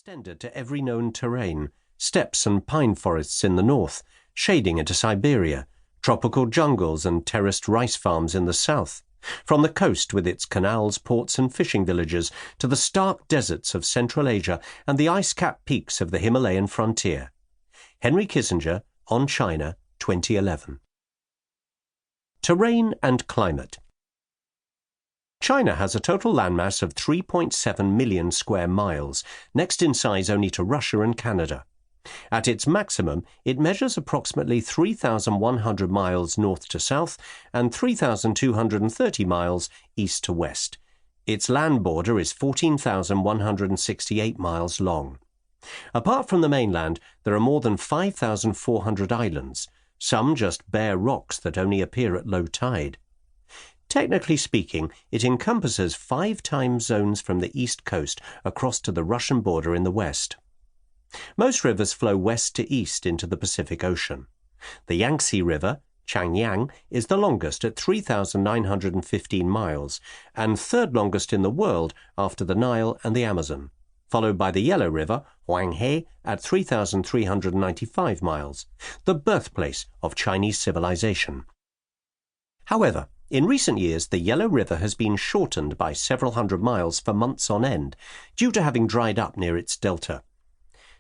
extended to every known terrain, steppes and pine forests in the north, shading into Siberia, tropical jungles and terraced rice farms in the south, from the coast with its canals, ports and fishing villages to the stark deserts of Central Asia and the ice-capped peaks of the Himalayan frontier. Henry Kissinger, on China, 2011. Terrain and climate. China has a total landmass of 3.7 million square miles, next in size only to Russia and Canada. At its maximum, it measures approximately 3,100 miles north to south and 3,230 miles east to west. Its land border is 14,168 miles long. Apart from the mainland, there are more than 5,400 islands, some just bare rocks that only appear at low tide. Technically speaking, it encompasses 5 time zones from the east coast across to the Russian border in the west. Most rivers flow west to east into the Pacific Ocean. The Yangtze River, Changyang, is the longest at 3,915 miles and third longest in the world after the Nile and the Amazon, followed by the Yellow River, Huanghe, at 3,395 miles, the birthplace of Chinese civilization. However, in recent years, the Yellow River has been shortened by several hundred miles for months on end, due to having dried up near its delta.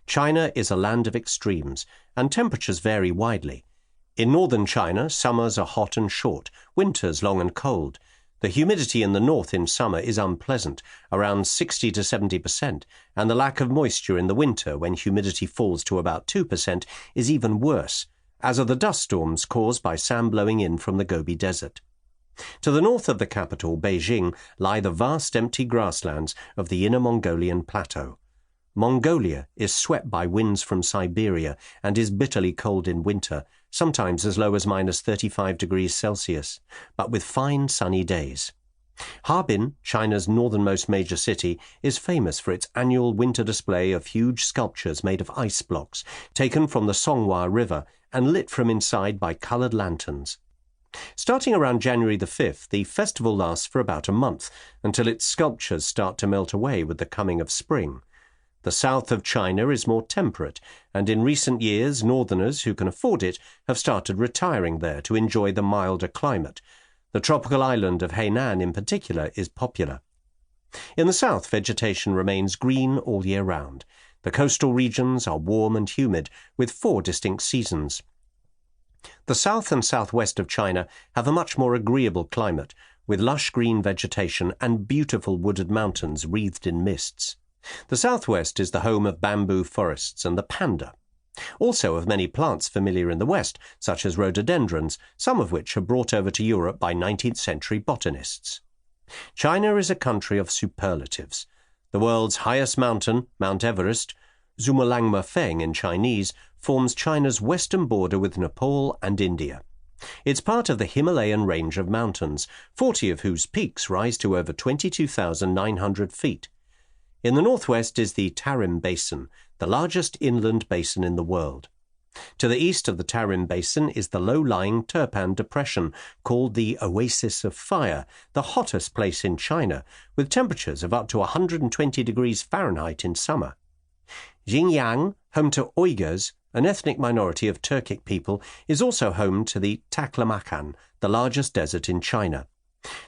China is a land of extremes, and temperatures vary widely. In northern China, summers are hot and short, winters long and cold. The humidity in the north in summer is unpleasant, around 60 to 70%, and the lack of moisture in the winter, when humidity falls to about 2%, is even worse, as are the dust storms caused by sand blowing in from the Gobi Desert. To the north of the capital, Beijing, lie the vast empty grasslands of the Inner Mongolian Plateau. Mongolia is swept by winds from Siberia and is bitterly cold in winter, sometimes as low as -35 degrees Celsius, but with fine sunny days. Harbin, China's northernmost major city, is famous for its annual winter display of huge sculptures made of ice blocks, taken from the Songhua River and lit from inside by coloured lanterns. Starting around January the 5th, the festival lasts for about a month, until its sculptures start to melt away with the coming of spring. The south of China is more temperate, and in recent years northerners who can afford it have started retiring there to enjoy the milder climate. The tropical island of Hainan in particular is popular. In the south, vegetation remains green all year round. The coastal regions are warm and humid, with 4 distinct seasons. The south and southwest of China have a much more agreeable climate, with lush green vegetation and beautiful wooded mountains wreathed in mists. The southwest is the home of bamboo forests and the panda, also of many plants familiar in the west, such as rhododendrons, some of which are brought over to Europe by 19th century botanists. China is a country of superlatives. The world's highest mountain, Mount Everest, Zhumalangmafeng in Chinese, forms China's western border with Nepal and India. It's part of the Himalayan range of mountains, 40 of whose peaks rise to over 22,900 feet. In the northwest is the Tarim Basin, the largest inland basin in the world. To the east of the Tarim Basin is the low-lying Turpan Depression, called the Oasis of Fire, the hottest place in China, with temperatures of up to 120 degrees Fahrenheit in summer. Xinjiang, home to Uyghurs, an ethnic minority of Turkic people, is also home to the Taklamakan, the largest desert in China.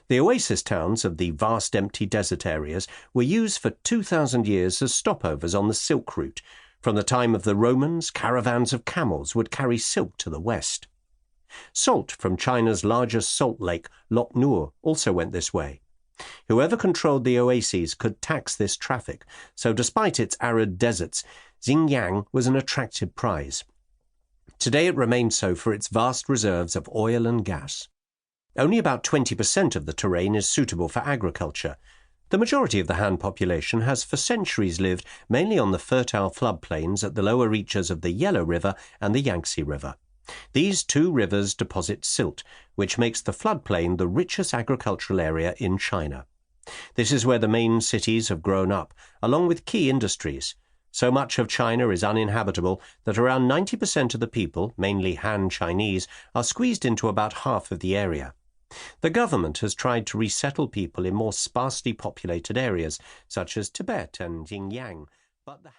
The oasis towns of the vast empty desert areas were used for 2,000 years as stopovers on the Silk Route. From the time of the Romans, caravans of camels would carry silk to the west. Salt from China's largest salt lake, Lop Nur, also went this way. Whoever controlled the oases could tax this traffic, so despite its arid deserts, Xinjiang was an attractive prize. Today it remains so for its vast reserves of oil and gas. Only about 20% of the terrain is suitable for agriculture. The majority of the Han population has for centuries lived mainly on the fertile floodplains at the lower reaches of the Yellow River and the Yangtze River. These 2 rivers deposit silt, which makes the floodplain the richest agricultural area in China. This is where the main cities have grown up, along with key industries. So much of China is uninhabitable that around 90% of the people, mainly Han Chinese, are squeezed into about half of the area. The government has tried to resettle people in more sparsely populated areas, such as Tibet and Xinjiang, but the